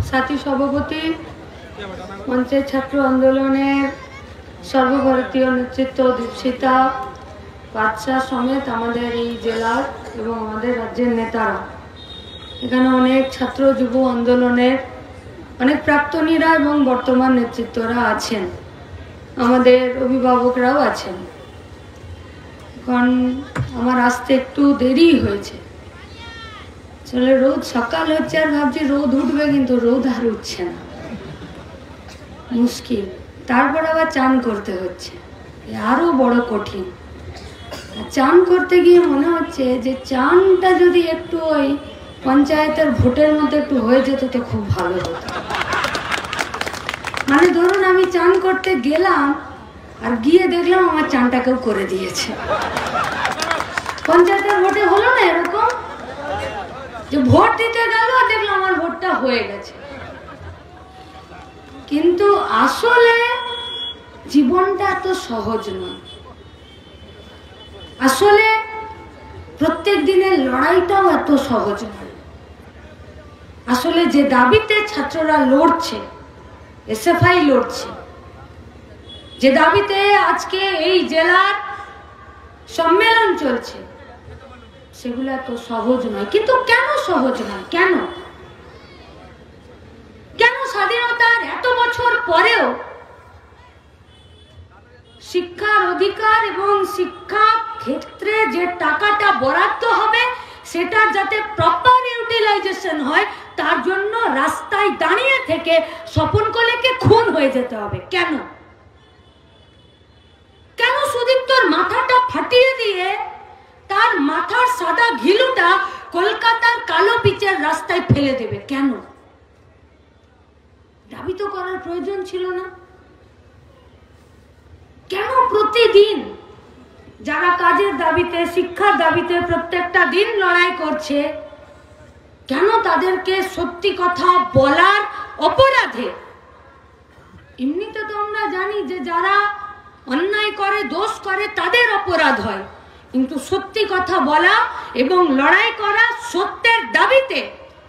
সাথী সভাপতি, মঞ্চের ছাত্র আন্দোলনের সর্বভারতীয় নেতৃত্ব দীপশিতা বাদশা সমেত আমাদের এই জেলার এবং আমাদের রাজ্যের নেতারা, এখানে অনেক ছাত্র যুব আন্দোলনের অনেক প্রাক্তনীরা এবং বর্তমান নেতৃত্বরা আছেন, আমাদের অভিভাবকরাও আছেন। এখন আমার আসতে একটু দেরি হয়েছে, চলে রোদ সকাল হচ্ছে আর ভাবছি রোদ উঠবে, কিন্তু রোদ আর উঠছে না, মুশকিল। তারপর আবার চান করতে হচ্ছে, আরো বড় কঠিন। চান করতে গিয়ে মনে হচ্ছে যে চানটা যদি একটু ওই পঞ্চায়েতের ভোটের মধ্যে একটু হয়ে যেত তো খুব ভালো হতো। মানে ধরুন আমি চান করতে গেলাম আর গিয়ে দেখলাম আমার চানটা কেউ করে দিয়েছে। পঞ্চায়েতের ভোটে হলো না এরকম, যে ভোট দিতে গেল আর দেখলাম আমার ভোটটা হয়ে গেছে। কিন্তু আসলে জীবনটা এত সহজ নয়, আসলে প্রত্যেক দিনের লড়াইটাও এত সহজ নয়। আসলে যে দাবিতে ছাত্ররা লড়ছে, এসএফআই লড়ছে, যে দাবিতে আজকে এই জেলার সম্মেলন চলছে, সেগুলো এত সহজ নয়। কিন্তু কেন সহজ নয়? কেন কেন স্বাধীনতার এত বছর পরেও শিক্ষার অধিকার এবং শিক্ষা ক্ষেত্রে যে টাকাটা বরাদ্দ হবে সেটা যাতে প্রপার ইউটিলাইজেশন হয়, তার জন্য রাস্তায় দাঁড়িয়ে থেকে স্বপন কোলেকে খুন হয়ে যেতে হবে? কেন কেন সুদীপ্তর মাথাটা ফাটিয়ে দিয়ে তার মাথার সাদা ঘিলুটা কলকাতার কালো পিচের রাস্তায় ফেলে দেবে? কেন? দাবি তো করার প্রয়োজন ছিল না। কেন প্রতিদিন যারা কাজের দাবিতে, শিক্ষার দাবিতে প্রত্যেকটা দিন লড়াই করছে, কেন তাদেরকে সত্যি কথা বলার অপরাধে? এমনিতে তো আমরা জানি যে যারা অন্যায় করে, দোষ করে, তাদের অপরাধ হয়, কিন্তু সত্যি কথা বলা এবং লড়াই করা, সত্যের দাবিতে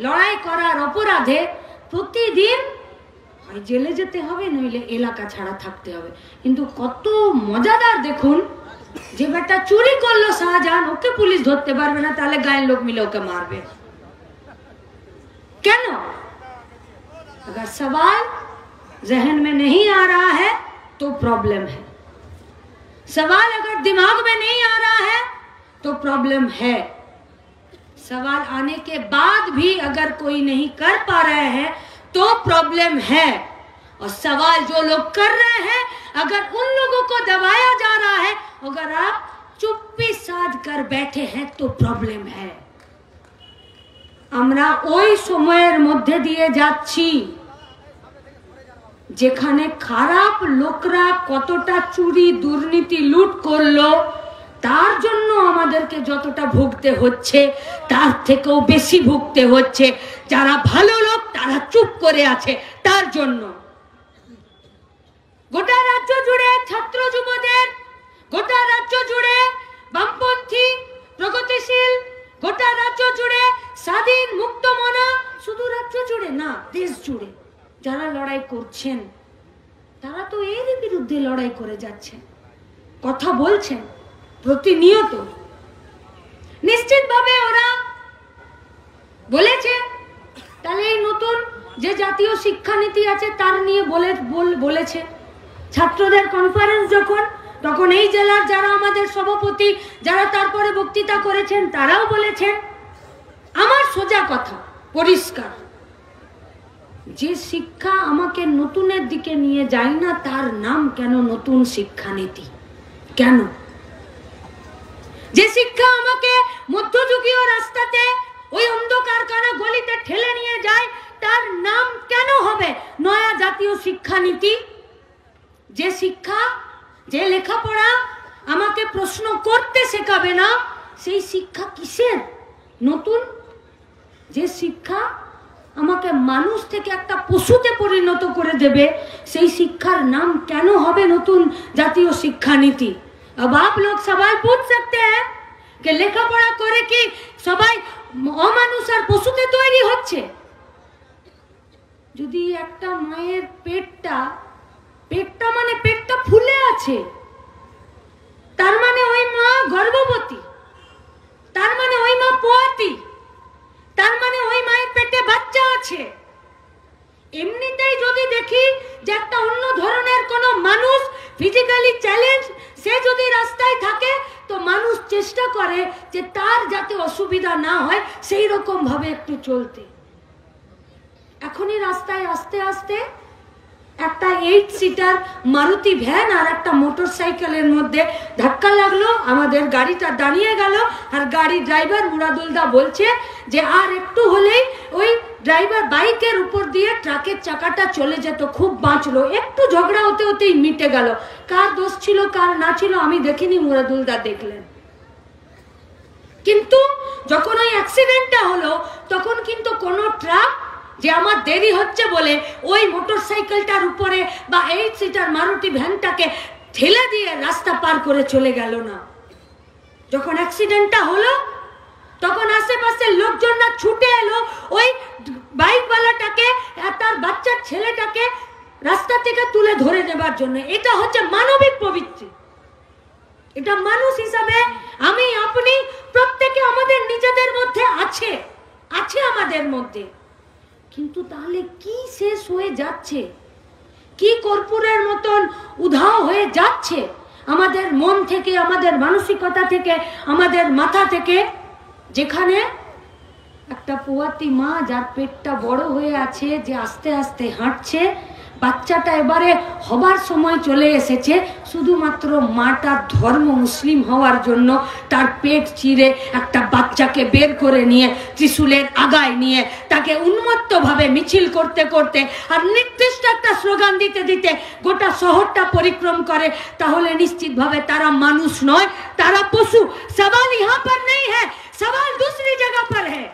লড়াই করার অপরাধে প্রতিদিন জেলে যেতে হবে, নইলে এলাকা ছাড়া থাকতে হবে। কিন্তু কত মজাদার দেখুন, যে বেটা চুরি করলো শাহজাহান, ওকে পুলিশ ধরতে পারবে না, তাহলে গায়ের লোক মিলে ওকে মারবে। কেন? अगर सवाल जहन में नहीं आ रहा है तो प्रॉब्लम है, सवाल अगर दिमाग में नहीं आ रहा है तो प्रॉब्लम है, सवाल आने के बाद भी अगर कोई नहीं कर पा रहे हैं तो प्रॉब्लम है, और सवाल जो लोग कर रहे हैं अगर उन लोगों को दबाया जा रहा है, अगर आप चुप्पी साध कर बैठे हैं तो प्रॉब्लम है। আমরা ওই সময়ের মধ্যে দিয়ে যাচ্ছি যেখানে খারাপ লোকরা কতটা চুরি, দুর্নীতি, লুট করলো, তার জন্য আমাদেরকে যতটা ভুগতে হচ্ছে তার থেকেও বেশি ভুগতে হচ্ছে যারা ভালো লোক, তারা চুপ করে আছে তার জন্য। গোটা রাজ্য জুড়ে ছাত্র যুবদের, গোটা রাজ্য জুড়ে বামপন্থী, প্রগতিশীল, গোটা রাজ্য জুড়ে স্বাধীন মুক্ত মনা, শুধু রাজ্য জুড়ে না, দেশ জুড়ে যারা লড়াই করছেন, তারা তো এর বিরুদ্ধে লড়াই করে যাচ্ছেন, কথা বলছেন প্রতিনিয়ত। নিশ্চিতভাবে ওরা বলেছে, তাহলে এই নতুন যে জাতীয় শিক্ষানীতি আছে তার নিয়ে বলেছে। ছাত্রদের কনফারেন্স যখন, তখন এই জেলার যারা আমাদের সভাপতি, যারা তারপরে বক্তৃতা করেছেন, তারাও বলেছেন। আমার সোজা কথা পরিষ্কার, যে শিক্ষা আমাকে নতুনের দিকে নিয়ে যায় না তার নাম কেন নতুন শিক্ষানীতি? কেন? যে শিক্ষা আমাকে মধ্যযুগীয় রাস্তাতে ওই অন্ধকার কানা গলিতে ঠেলে নিয়ে যায় তার নাম কেন হবে নয়া জাতীয় শিক্ষানীতি? যে শিক্ষা, যে লেখাপড়া আমাকে প্রশ্ন করতে শেখাবে না, সেই শিক্ষা কিসের নতুন? যে শিক্ষা আমাকে মানুষ থেকে একটা পশুতে পরিণত করে দেবে, সেই শিক্ষার নাম কেন হবে নতুন জাতীয় শিক্ষানীতি? अब आप लोग सवाल पूछ सकते हैं कि লেখাপড়া করে কি সবাই অমানুষ আর পশুতে তৈরি হচ্ছে? যদি একটা মায়ের পেটটা মানে পেটটা ফুলে আছে, তার মানে ওই মা গর্ভবতী, তার মানে ওই মা পোয়াতি, তার মানে ওই মায়ের পেটে বাচ্চা আছে। এমনিতেই যদি দেখি যে একটা অন্য ধরনের কোনো মানুষ ফিজিক্যালি চ্যালেঞ্জ, সে যদি রাস্তায় থাকে, তো মানুষ চেষ্টা করে যে তার যাতে অসুবিধা না হয় সেই রকম ভাবে একটু চলতে। এখনই রাস্তায় আস্তে আস্তে একটা 8 সিটার মারুতি ভ্যান আর একটা মোটর সাইকেলের মধ্যে ধাক্কা লাগলো, আমাদের গাড়িটা দাঁড়িয়ে গেল। আর গাড়ি ড্রাইভার মুরাদুলদা বলছে যে আর একটু হলেই ওই ড্রাইভার বাইকের উপর দিয়ে ট্রাকের চাকাটা চলে যেত, খুব বাঁচলো। একটু ঝগড়া হতে হতেই মিটে গেল। কার দোষ ছিল কার না ছিল আমি দেখিনি, মুরাদুলদা দেখলেন। কিন্তু যখন ওই অ্যাক্সিডেন্টটা হলো, তখন কিন্তু কোনো ট্রাক যে আমার দেরি হচ্ছে বলে ওই মোটর সাইকেলটার উপরে বা 8 সিটার মারুতি ভ্যানটাকে ঠেলে দিয়ে রাস্তা পার করে চলে গেল না। যখন অ্যাক্সিডেন্টটা হলো, তখন আশেপাশের লোকজনরা ছুটে এলো ওই বাইকওয়ালাটাকে আর তার বাচ্চার ছেলেটাকে রাস্তা থেকে তুলে ধরে নেবার জন্য। এটা হচ্ছে মানবিক প্রবৃত্তি। এটা মানুষ হিসাবে আমি আপনি প্রত্যেকে আমাদের নিজেদের মধ্যে আছে আমাদের মধ্যে। কিন্তু তাহলে কি শেষ হয়ে যাচ্ছে, কি কর্পূরের মতন উধাও হয়ে যাচ্ছে আমাদের মন থেকে, আমাদের মানসিকতা থেকে, আমাদের মাথা থেকে, যেখানে একটা পোয়াতি মা যার পেটটা বড় হয়ে আছে, যে আস্তে আস্তে হাঁটছে, বাচ্চাটা এবারে হবার সময় চলে এসেছে, শুধুমাত্র মাটার ধর্ম মুসলিম হওয়ার জন্য তার পেট চিরে একটা বাচ্চাকে বের করে নিয়ে ত্রিশূলের আগায় নিয়ে তাকে উন্মত্তভাবে মিছিল করতে করতে আর নির্দিষ্ট একটা স্লোগান দিতে দিতে গোটা শহরটা পরিক্রম করে। তাহলে নিশ্চিতভাবে তারা মানুষ নয়, তারা পশু। সওয়াল ইহাं पर नहीं है, সওয়াল दूसरी जगह पर है।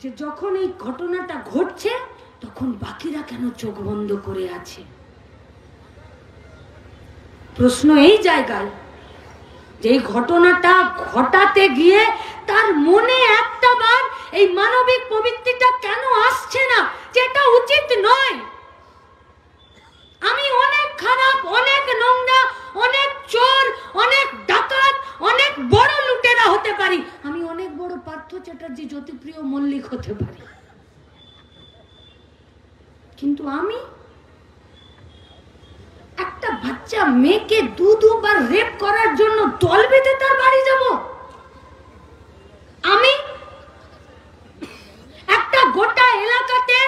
যে যখন এই ঘটনাটা ঘটছে, তখন বাকিরা কেন চোখ বন্ধ করে আছে? প্রশ্ন এই জায়গায় যে এই ঘটনাটা ঘটাতে গিয়ে তার মনে একটা বার এই মানবিক প্রবৃত্তিটা কেন আসছে না যে এটা উচিত নয়? আমি অনেক খারাপ, অনেক নোংরা, অনেক চোর, অনেক ডাকাত, অনেক বড় লুটেরা হতে পারি, আমি অনেক বড় পার্থ চ্যাটার্জি, জ্যোতিপ্রিয় মল্লিক হতে পারি, কিন্তু আমি একটা বাচ্চা মেয়েকে দুবার রেপ করার জন্য দল বেঁধে তার বাড়ি যাব? আমি একটা গোটা এলাকাতে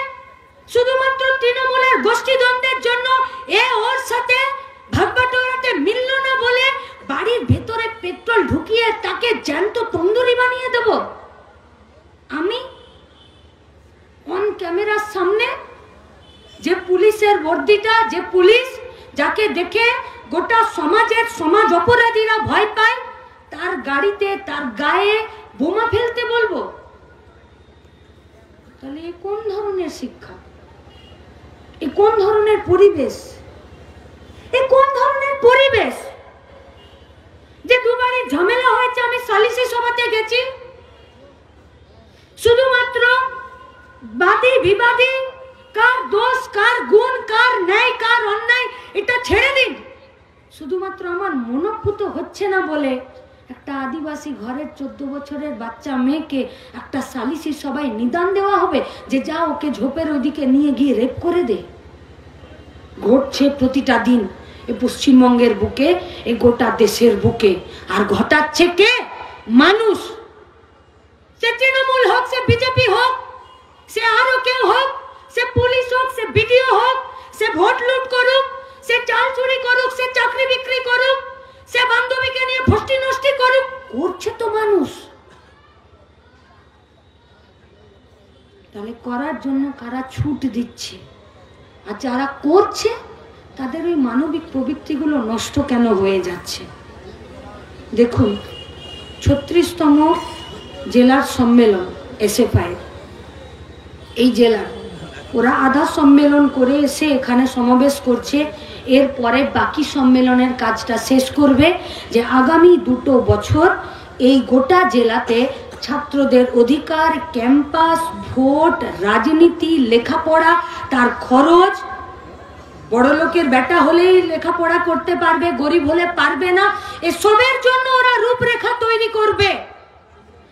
শুধুমাত্র তৃণমূলের গোষ্ঠীদ্বন্দ্বের জন্য এ ওর সাথে ভাগবাটোয়ারাতে মিলল না বলে বাড়ির ভেতরে পেট্রোল ঢুকিয়ে তাকে জ্যান্ত তন্দুরি বানিয়ে দেব? আমি অন ক্যামেরার সামনে যে পুলিশের বর্দিটা, যে পুলিশ যাকে দেখে গোটা সমাজ অপরাধীরা ভয় পায়, তার গাড়িতে তার গায়ে বোমা ফেলতে বলবো? তাহলে এ কোন ধরনের শিক্ষা? এ কোন ধরনের পরিবেশ? এ কোন ধরনের পরিবেশ যে দুবারই ঝামেলা হয়েছে? আমি সালিসি সভাতে গেছি, শুধুমাত্র বাদী বিবাদী, কার দোষ কার গুণ, কার ন্যায় কার অন্যায় এটা ছেড়ে দিন, শুধুমাত্র আমার মনোপুত হচ্ছে না বলে একটা আদিবাসী ঘরের 14 বছরের বাচ্চা মেয়েকে একটা সালিসি সভায় নিদান দেওয়া হবে যে যা ওকে ঝোপের ওইদিকে নিয়ে গিয়ে রেপ করে দে? ঘটছে প্রতিটা দিন এ পশ্চিমবঙ্গের বুকে, এ গোটা দেশের বুকে। আর ঘটাচ্ছে কে? মানুষ। সে তৃণমূল হোক, সে বিজেপি হোক, সে আরো কেউ হোক, সে পুলিশ হোক, সে বিডিও হোক, সে ভোট লুট করুক, সে চাল চুরি করুক, সে চাকরি বিক্রি করুক, সে বান্ধবীকে নিয়ে ফষ্টি নষ্টি করুক, করছে তো মানুষ। তাহলে করার জন্য কারা ছুট দিচ্ছে? আর যারা করছে তাদের ওই মানবিক প্রবৃত্তিগুলো নষ্ট কেন হয়ে যাচ্ছে? দেখুন, 36তম জেলার সম্মেলন এসএফআই, এই জেলার ওরা আধা সম্মেলন করে এসে এখানে সমাবেশ করছে। এরপরে বাকি সম্মেলনের কাজটা শেষ করবে যে আগামী 2 বছর এই গোটা জেলাতে ছাত্রদের অধিকার, ক্যাম্পাস, ভোট, রাজনীতি, লেখাপড়া, তার খরচ। বড় লোকের বেটা হলেই লেখাপড়া করতে পারবে, গরিব হলে পারবে না, এসবের জন্য ওরা রূপরেখা তৈরি করবে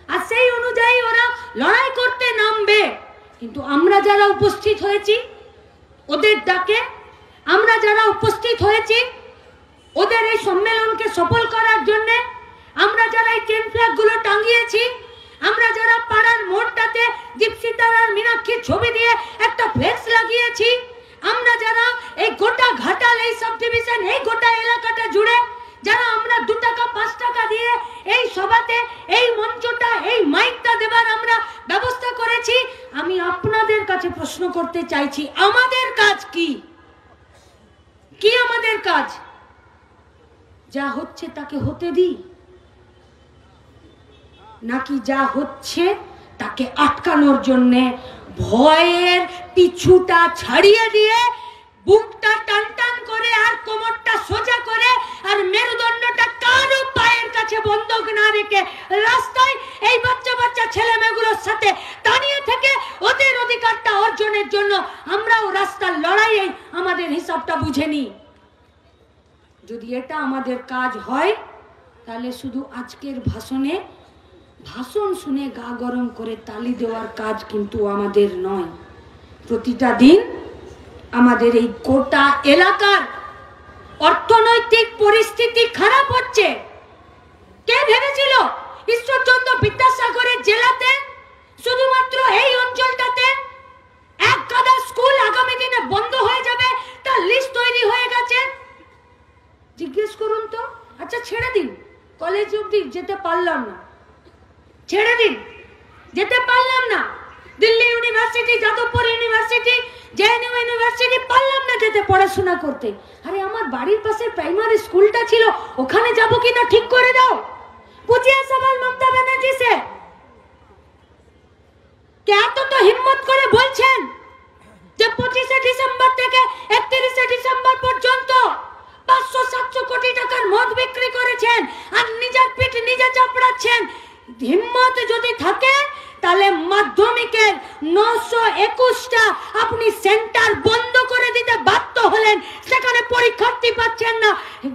আর সেই অনুযায়ী ওরা লড়াই করতে নামবে। কিন্তু আমরা যারা উপস্থিত হয়েছি ওদের ডাকে, আমরা যারা উপস্থিত হয়েছি ওদের এই সম্মেলনকে সফল করার জন্য, আমরা যারা এই টেন ফ্ল্যাগ গুলো টাঙিয়েছি, আমরা যারা পাড়ার মোড়টাতে দীপসিতার আর মীনাক্ষীর ছবি দিয়ে একটা ফ্লেক্স লাগিয়েছি, আমরা যারা এই গোটা ঘাটাল, এই সাব ডিভিশন, এই গোটা এলাকাটা জুড়ে যারা আমরা 2 টাকা 5 টাকা দিয়ে এই সভাতে এই মঞ্চটা, এই মাইকটা দেবার আমরা ব্যবস্থা করেছি, আমি আপনাদের কাছে প্রশ্ন করতে চাইছি, আমাদের কাজ কি? কি আমাদের কাজ? যা হচ্ছে তাকে হতে দিই, নাকি যা হচ্ছে তাকে আটকানোর জন্য ভয়ের পিছুটা ছাড়িয়ে দিয়ে বুকটা টান টান করে আর কোমরটা সোজা করে আর মেরুদণ্ডটা কারো পায়ের কাছে বন্ধক না রেখে রাস্তায় এই বাচ্চা বাচ্চা ছেলে মেয়েগুলোর সাথে দাঁড়িয়ে থেকে ওদের অধিকারটা অর্জনের জন্য আমরাও রাস্তার লড়াইয়ে আমাদের হিসাবটা বুঝে নিই? যদি এটা আমাদের কাজ হয় তাহলে শুধু আজকের ভাষণ শুনে গা গরম করে তালি দেওয়ার কাজ কিন্তু আমাদের নয়। প্রতিটা দিন আমাদের এই গোটা এলাকার অর্থনৈতিক পরিস্থিতি খারাপ হচ্ছে। কে ভেবেছিল ঈশ্বরচন্দ্র বিদ্যাসাগরের জেলাতে, শুধুমাত্র এই অঞ্চলটাতে এক গাদা স্কুল আগামী দিনে বন্ধ হয়ে যাবে, তার লিস্ট তৈরি হয়ে গেছে? জিজ্ঞেস করুন তো। আচ্ছা ছেড়ে দিন, কলেজ অবধি যেতে পারলাম না, ছেড়ে দিন, যেতে পারলাম না, Delhi university, Jadavpur university, JNU university পারলাম না যেতে পড়াশোনা করতে। আরে আমার বাড়ির পাশে প্রাইমারি স্কুলটা ছিল, ওখানে যাব কিনা ঠিক করে দাও। पूछिए सवाल ममता बनर्जी से, क्या तो हिम्मत করে বলছেন যে 25 ডিসেম্বর থেকে 31 ডিসেম্বর পর্যন্ত 500-700 কোটি টাকার মদ বিক্রি করেছেন আর নিজের পিঠ নিজে চাপড়াচ্ছেন। হিম্মত যদি থাকে তাহলে মাধ্যমিকের 921টা আপনি সেন্টার বন্ধ করে দিতে বাধ্য হলেন, সেখানে পরীক্ষার্থী পাচ্ছেন না।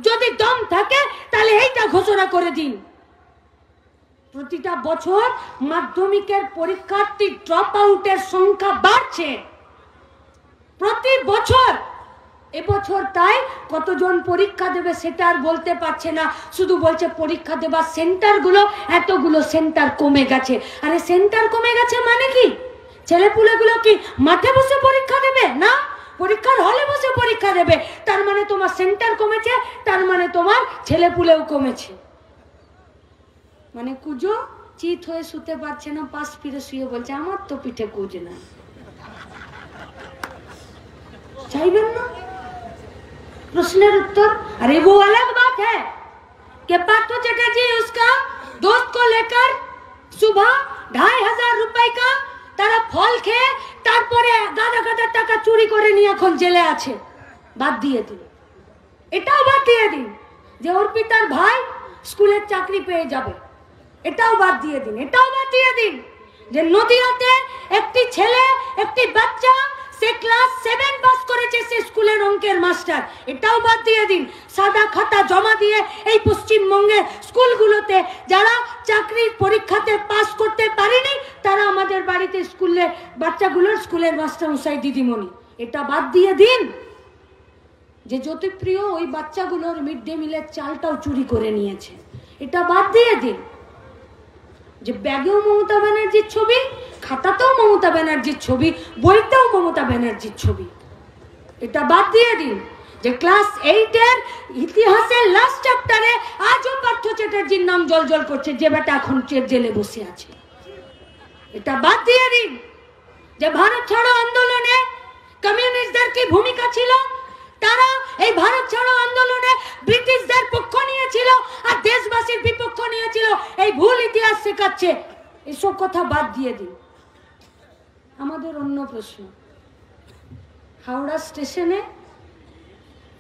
যদি দম থাকে তাহলে এইটা ঘোষণা করে দিন। প্রতিটা বছর মাধ্যমিকের পরীক্ষার্থী ড্রপ আউটের সংখ্যা বাড়ছে প্রতি বছর। এবছর তাই কতজন পরীক্ষা দেবে সেটা আর বলতে পারছে না, শুধু বলছে পরীক্ষা দেবার সেন্টারগুলো, এতগুলো সেন্টার কমে গেছে। আরে সেন্টার কমে গেছে মানে কি? ছেলেপুলেগুলো কি মাঠে বসে পরীক্ষা দেবে? না, পরীক্ষার হলে বসে পরীক্ষা দেবে। তার মানে তোমার সেন্টার কমেছে, তার মানে তোমার ছেলেপুলেও কমেছে। মানে কুজো চিত হয়ে শুতে পারছে না, পাশ ফিরে শুয়ে বলছে আমার তো পিঠে কুজ না। চাইবেন না प्रश्न उत्तर? अरे वो अलग बात है कि पार्थो चटर्जी उसका दोस्त को लेकर सुबह 2500 रुपए का तारा फल खेয়ে তারপরে গাদা গাদা টাকা চুরি করে নিয়ে এখন জেলে আছে। বাদ দিয়ে দিন, এটাও বাদ দিয়ে দিন যে ওর পিতার ভাই স্কুলের চাকরি পেয়ে যাবে, এটাও বাদ দিয়ে দিন। এটাও বাদ দিয়ে দিন যে নদিয়াতে একটি ছেলে, একটি বাচ্চা সে ক্লাস 7 পাস করেছে, সে স্কুলের অঙ্কের মাস্টার, এটাও বাদ দিয়ে দিন। সাদা খাতা জমা দিয়ে এই পশ্চিমবঙ্গের স্কুলগুলোতে যারা চাকরির পরীক্ষাতে পাস করতে পারেনি তারা আমাদের বাড়িতে স্কুলে বাচ্চাগুলোর স্কুলের মাস্টারমশাই দিদিমণি, এটা বাদ দিয়ে দিন। যে জ্যোতিপ্রিয় ওই বাচ্চাগুলোর মিড ডে মিলের চালটাও চুরি করে নিয়েছে, এটা বাদ দিয়ে দিন। যে ব্যাগেও মমতা ব্যানার্জির ছবি, খাতাতেও মমতা ব্যানার্জির ছবি, বইতেও মমতা ব্যানার্জির ছবি, এটা বাদ দিয়ে দিন। যে ক্লাস 8 এর ইতিহাসের লাস্ট চ্যাপ্টারে আজও পার্থ চ্যাটার্জির নাম জলজল করছে, যে বেটা এখন জেলে বসে আছে, এটা বাদ দিয়ে দিন। যে ভারত ছাড়ো আন্দোলনে কমিউনিস্টদের কি ভূমিকা ছিল, তারা এই ভারত ছাড়ো আন্দোলনে ব্রিটিশদের পক্ষ নিয়েছিল আর দেশবাসীর বিপক্ষ নিয়েছিল, এই ভুল ইতিহাস শেখাচ্ছে, এসব কথা বাদ দিয়ে দিন। আমাদের অন্য প্রশ্ন, হাওড়া স্টেশনে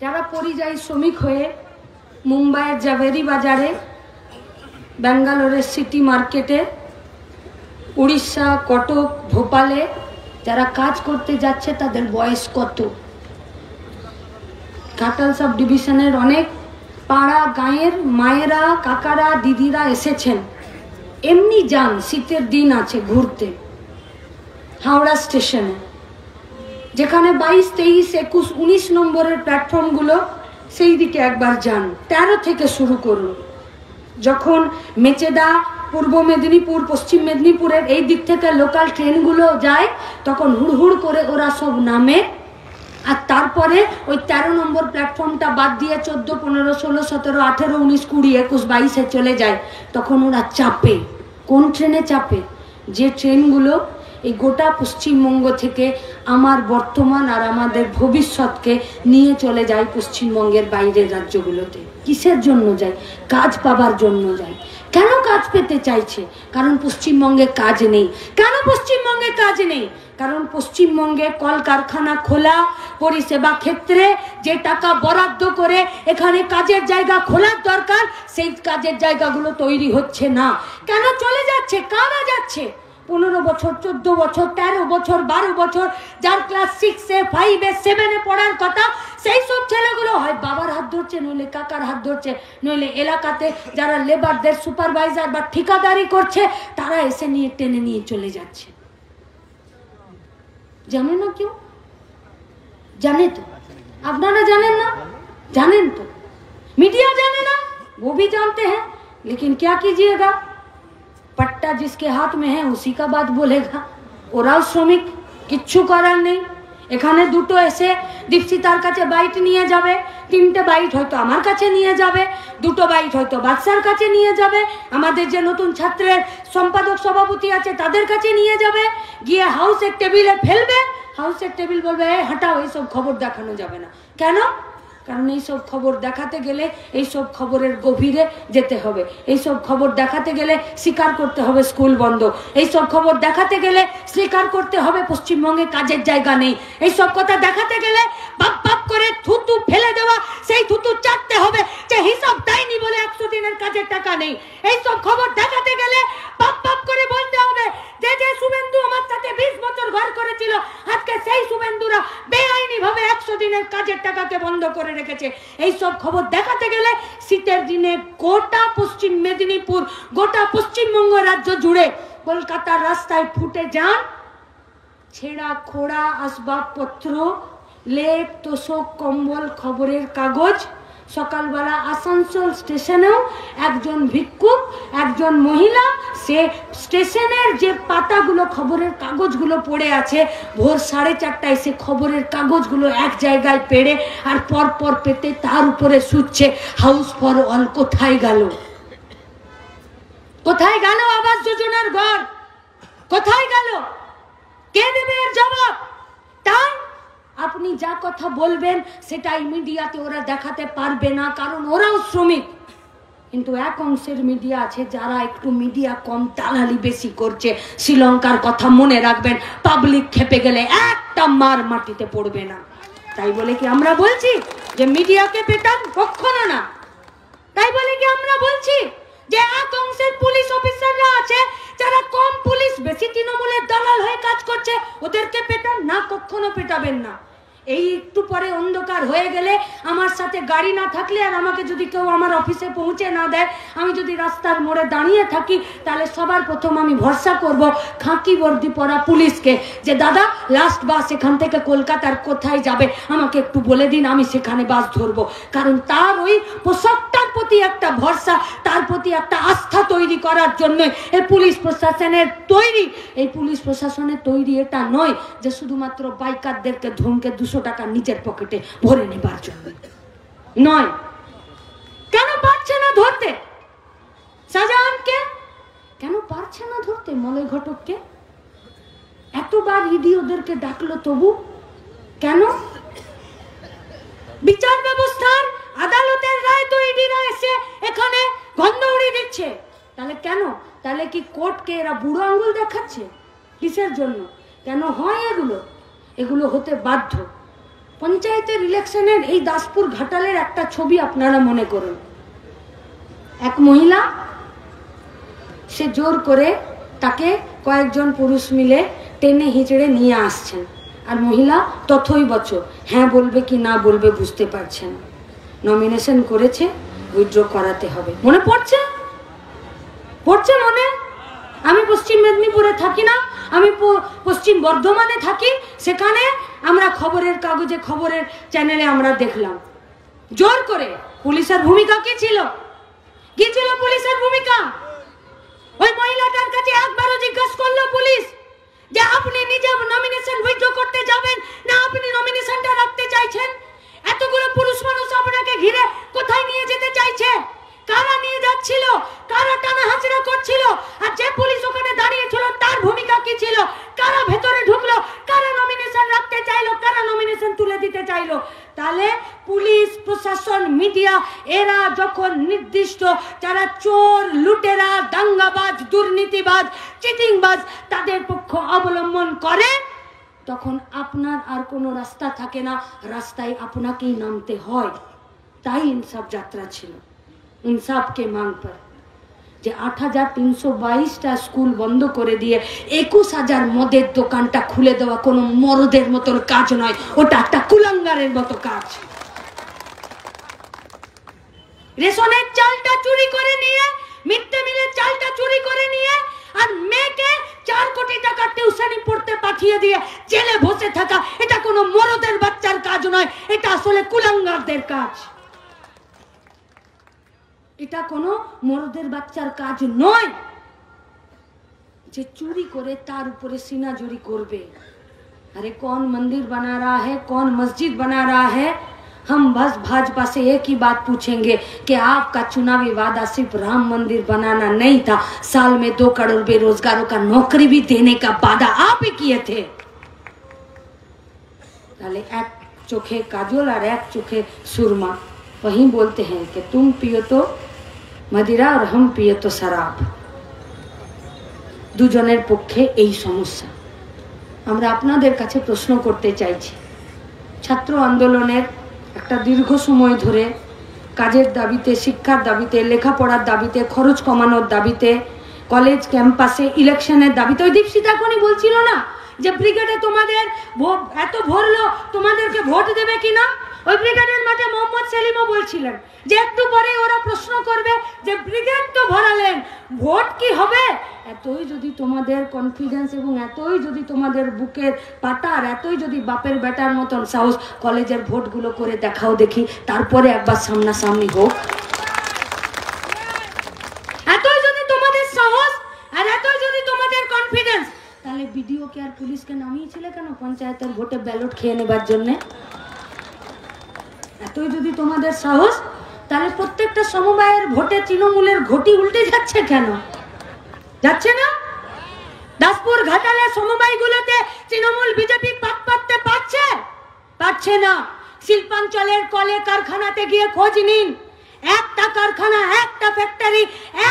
যারা পরিযায়ী শ্রমিক হয়ে মুম্বাইয়ের জাভেরি বাজারে, ব্যাঙ্গালোরের সিটি মার্কেটে উড়িষ্যা, কটক, ভোপালে যারা কাজ করতে যাচ্ছে তাদের বয়স কত? ঘাটাল সাব ডিভিশনের অনেক পাড়া গাঁয়ের মায়েরা, কাকারা, দিদিরা এসেছেন। এমনি যান, শীতের দিন আছে, ঘুরতে হাওড়া স্টেশনে, যেখানে 22, 23, 21, 19 নম্বরের প্ল্যাটফর্মগুলো, সেই দিকে একবার যান। 13 থেকে শুরু করুন। যখন মেচেদা, পূর্ব মেদিনীপুর, পশ্চিম মেদিনীপুরের এই দিক থেকে লোকাল ট্রেনগুলো যায়, তখন হুড়হুড় করে ওরা সব নামে। আর তারপরে ওই 13 নম্বর প্ল্যাটফর্মটা বাদ দিয়ে 14, 15, 16, 17, 18, 19, 20, 21, 22-এ চলে যায়। তখন ওরা চাপে। কোন ট্রেনে চাপে? যে ট্রেনগুলো এই গোটা পশ্চিমবঙ্গ থেকে আমার বর্তমান আর আমাদের ভবিষ্যৎকে নিয়ে চলে যায় পশ্চিমবঙ্গের বাইরের রাজ্যগুলোতে। কিসের জন্য যায়? কাজ পাবার জন্য যায়। কেন কাজ পেতে চাইছে? কারণ পশ্চিমবঙ্গে কাজ নেই। কেন পশ্চিমবঙ্গে কাজ নেই? কারণ পশ্চিমবঙ্গে কলকারখানা খোলা, পরিষেবা ক্ষেত্রে যে টাকা বরাদ্দ করে এখানে কাজের জায়গা খোলার দরকার, সেই কাজের জায়গাগুলো তৈরি হচ্ছে না। কেন চলে যাচ্ছে? কারা যাচ্ছে? 15 বছর, 14 বছর, 13 বছর, 12 বছর, যার ক্লাস 6-এ, 5-এ, 7-এ পড়ার কথা, সেই সব ছেলেগুলো হয় বাবার হাত ধরছে, নইলে কাকার হাত ধরছে, নইলে এলাকাতে যারা লেবারদের সুপারভাইজার বা ঠিকাদারি করছে, তারা এসে নিয়ে টেনে নিয়ে চলে যাচ্ছে। জানে না কেউ? জানে তো? আপনারা জানেন না? জানেন তো? मीडिया जाने ना, वो भी जानते हैं, लेकिन क्या कीजिएगा, पट्टा जिसके हाथ में है उसी का बात बोलेगा। ওরাও শ্রমিক, কিচ্ছু করার নেই। এখানে দুটো এসে দীপশিতার কাছে বাইট নিয়ে যাবে, 3টে বাইট হয়তো আমার কাছে নিয়ে যাবে, 2টো বাইট হয়তো বাদশার কাছে নিয়ে যাবে, আমাদের যে নতুন ছাত্রের সম্পাদক সভাপতি আছে তাদের কাছে নিয়ে যাবে, গিয়ে হাউসের টেবিলে ফেলবে। হাউসের টেবিল বলবে হাঁটাও, এইসব খবর দেখানো যাবে না। কেন? কারণ এইসব খবর দেখাতে গেলে এইসব খবরের গভীরে যেতে হবে। এইসব খবর দেখাতে গেলে স্বীকার করতে হবে স্কুল বন্ধ। এইসব খবর দেখাতে গেলে স্বীকার করতে হবে পশ্চিমবঙ্গে কাজের জায়গা নেই। এইসব কথা দেখাতে গেলে বাপ বাপ করে থুতু ফেলে দেওয়া, সেই থুতু চাটতে হবে যে হিসাব দেয়নি বলে 100 দিনের কাজের টাকা নেই। এইসব খবর দেখাতে গেলে বাপ বাপ করে বলতে হবে যে যে শুভেন্দু আমার সাথে 20 বছর ঘর করেছিল, আজকে সেই শুভেন্দুরা বেআইনি ভাবে 100 দিনের কাজের টাকাকে বন্ধ করে রেখেছে। এই সব খবর দেখাতে গেলে শীতের দিনে গোটা পশ্চিম মেদিনীপুর, গোটা পশ্চিমবঙ্গ রাজ্য জুড়ে, কলকাতার রাস্তায় ফুটে যান, ছেঁড়া খোড়া আসবাবপত্র, লেপ, তোষক, কম্বল, খবরের কাগজ। সকালবেলা আসানসোল স্টেশনেও একজন ভিক্ষুক, একজন মহিলা, সে স্টেশনের যে পাতাগুলো, খবরের কাগজগুলো পড়ে আছে, ভোর 4:30টায় সে খবরের কাগজগুলো এক জায়গায় পেড়ে আর পর পেতে তার উপরে শুচ্ছে হাউস ফর অল। কোথায় গেল? কোথায় গেল আবাস যোজনার ঘর? কোথায় গেল? কে দেবে এর জবাব? তাই আপনি যা কথা বলবেন সেটাই মিডিয়াতে ওরা দেখাতে পারবে না, কারণ ওরাও শ্রমিক। কিন্তু এক অংশের মিডিয়া আছে যারা একটু মিডিয়া কম, দালালি বেশি করছে। শ্রীলঙ্কার কথা মনে রাখবেন, পাবলিক খেপে গেলে একটা মার মাটিতে পড়বে না। তাই বলে কি আমরা বলছি যে মিডিয়াকে পেটান? কখনো না। তাই বলে কি আমরা বলছি যে এক অংশের পুলিশ অফিসাররা আছে যারা কম পুলিশ, বেশি তৃণমূলের দালাল হয়ে কাজ করছে, ওদেরকে পেটান? না, কখনো পেটাবেন না। এই একটু পরে অন্ধকার হয়ে গেলে, আমার সাথে গাড়ি না থাকলে আর আমাকে যদি কেউ আমার অফিসে পৌঁছে না দেয়, আমি যদি রাস্তার মোড়ে দাঁড়িয়ে থাকি, তাহলে সবার প্রথম আমি ভরসা করব খাকি বর্দি পরা পুলিশকে, যে দাদা লাস্ট বাস এখান থেকে কলকাতার কোথায় যাবে আমাকে একটু বলে দিন, আমি সেখানে বাস ধরবো। কারণ তার ওই পোশাকটার প্রতি একটা ভরসা, তার প্রতি একটা আস্থা তৈরি করার জন্য এই পুলিশ প্রশাসনের তৈরি। এই পুলিশ প্রশাসনের তৈরি এটা নয় যে শুধুমাত্র বাইকারদেরকে ধমকে 200 টাকা নিজের পকেটে ভরে নেবার জন্য নয়। কেন পারছে না ধরতে শাহজাহানকে? কেন পারছে না ধরতে মলয় ঘটককে? এতবার ইডি ওদেরকে ডাকলো, তবু কেন? বিচার ব্যবস্থার, আদালতের রায় তো ইডিরা এসে এখানে গন্ধ উড়িয়ে দিচ্ছে। তাহলে কেন? তাহলে কি কোর্টকে এরা বুড়ো আঙ্গুল দেখাচ্ছে? কিসের জন্য? কেন হয় এগুলো? এগুলো হতে বাধ্য। পঞ্চায়েতের ইলেকশনের এই দাসপুর ঘাটালের একটা ছবি আপনারা মনে করুন। এক মহিলা, সে জোর করে তাকে কয়েকজন পুরুষ মিলে টেনে হিঁচড়ে নিয়ে আসছেন, আর মহিলা তথই বছর হ্যাঁ বলবে কি না বলবে বুঝতে পারছেন। নমিনেশন করেছে, উইথড্র করাতে হবে। মনে পড়ছে? পড়ছে মনে? আমি পশ্চিম মেদিনীপুরে থাকি না, আমি পশ্চিম বর্ধমানে থাকি। সেখানে আমরা খবরের কাগজে, খবরের চ্যানেলে আমরা দেখলাম জোর করে পুলিশের ভূমিকা কি ছিল? কি ছিল পুলিশের ভূমিকা? ওই মহিলাটার কাছে একবারও জিজ্ঞাসা করলো পুলিশ যে আপনি নিজে নমিনেশন উইথড্র করতে যাবেন না আপনি নমিনেশনটা রাখতে চাইছেন? এতগুলো পুরুষ মানুষ আপনাকে ঘিরে কোথায় নিয়ে যেতে চাইছে? কারা নিয়ে যাচ্ছিল? কারা টানা হাঁচড়া করছিল? আর যে পুলিশ ওখানে দাঁড়িয়ে ছিল তার ভূমিকা কি ছিল? কারা ভেতরে ঢুকলো? কারা নমিনেশন রাখতে চাইলো? কারা নমিনেশন তুলে দিতে চাইলো? তাহলে পুলিশ প্রশাসন, মিডিয়া, এরা যখন নির্দিষ্ট যারা চোর, লুটেরা, দাঙ্গাবাজ, দুর্নীতিবাজ, চিটিংবাজ তাদের পক্ষ অবলম্বন করে, তখন আপনার আর কোনো রাস্তা থাকে না, রাস্তায় আপনাকেই নামতে হয়। তাই ইনসাফ যাত্রা ছিল। ইনসাফকে মাंग पर যে ৮৩২২টা স্কুল বন্ধ করে দিয়ে ২১,০০০ মদের দোকানটা খুলে দেওয়া কোনো মরদের মতন কাজ নয়, ওটা একটা কুলাঙ্গারের মতো কাজ। রেশনের চালটা চুরি করে নিয়ে, মিড ডে মিলের চালটা চুরি করে নিয়ে, আর মেয়েকে ৪ কোটি টাকা টিউশনি পড়তে পাঠিয়ে দিয়ে জেলে বসে থাকা, এটা কোনো মরদের বাচ্চার কাজ নয়, এটা আসলে কুলাঙ্গারদের কাজ। এটা কোনো মরদের বাচ্চার কাজ নয় যে চুরি করে তার উপরে সিনাজুরি করবে। अरे कौन मंदिर बना रहा है, कौन मस्जिद बना रहा है? हम बस भाजपा से एक ही बात पूछेंगे कि आपका चुनावी वादा सिर्फ राम मंदिर बनाना नहीं था, साल में 2 करोड़ बेरोजगारों का नौकरी भी देने का वादा आप ही किए थे। ताले एक चोखे काजोल और एक चोखे सुरमा, वहीं बोलते हैं कि तुम पियो तो मदिरा और हम पिए तो शराब। দুজনের পক্ষে এই সমস্যা। আমরা আপনাদের কাছে প্রশ্ন করতে চাইছি, ছাত্র আন্দোলনের একটা দীর্ঘ সময় ধরে কাজের দাবিতে, শিক্ষার দাবিতে, লেখাপড়ার দাবিতে, খরচ কমানোর দাবিতে, কলেজ ক্যাম্পাসে ইলেকশনের দাবিতে, ওই দীপশিতা এখনই বলছিল না যে ব্রিগেডে তোমাদের এত ভরলো, তোমাদেরকে ভোট দেবে কিনা? ওই ব্রিগেডের মাঠে মোহাম্মদ সেলিমও বলছিলেন যে একটু পরে ওরা প্রশ্ন করবে যে ব্রিগেড তো ভরালেন, ভোট কি হবে? এতই যদি তোমাদের কনফিডেন্স এবং এতই যদি তোমাদের বুকের পাটা আর এতই যদি বাপের বেটার মতন সাহস, কলেজের ভোটগুলো করে দেখাও দেখি, তারপরে একবার সামনাসামনি হোক। এতই যদি তোমাদের সাহস আর এতই যদি তোমাদের কনফিডেন্স, তাহলে বিডিওকে আর পুলিশকে নামিয়েছিলে কেন পঞ্চায়েতের ভোটে ব্যালট খেয়ে নেবার জন্যে? এতই যদি তোমাদের সাহস, তাহলে প্রত্যেকটা সমবায়ের ভোটে তৃণমূলের ঘটি উল্টে যাচ্ছে কেন? যাচ্ছে না? দাসপুর ঘাটালের সমবায়গুলোতে তৃণমূল বিজেপি পাত পাততে পারছে না। শিল্পাঞ্চলের কলে কারখানাতে গিয়ে খোঁজ নিন, একটা কারখানা, একটা ফ্যাক্টরি,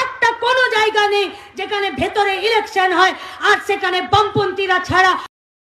একটা কোনো জায়গা নেই যেখানে ভেতরে ইলেকশন হয় আর সেখানে বামপন্থীরা ছাড়া